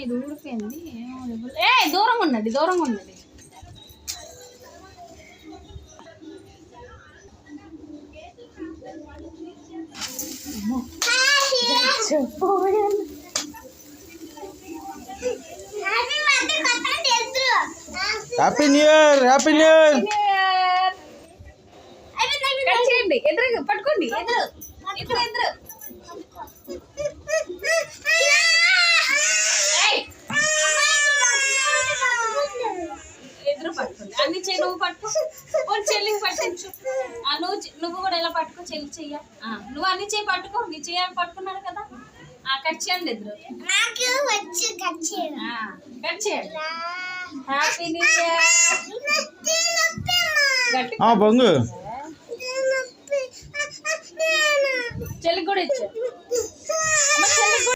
ఇది ఊడిపోయింది. ఏ దూరంగా ఉన్నది, దూరంగా ఉన్నది. Happy new year, happy new year. చేయండి, ఎదురు పట్టుకోండి, ఎదురు ఎదురు ఎదురు. ఎదురు పట్టుకోండి, అన్ని చెయ్యి. నువ్వు పట్టుకో, చెల్లికి పట్టించు. నువ్వు కూడా ఎలా పట్టుకో, చెల్లి చెయ్య. నువ్వు అన్ని చెయ్యి పట్టుకో, నీ చెయ్యి పట్టుకున్నాడు కదా. కట్ చేయండి ఎదురు. కట్ చేయండి. Happy new year. బొంగు చెల్లికి కూడా ఇచ్చా.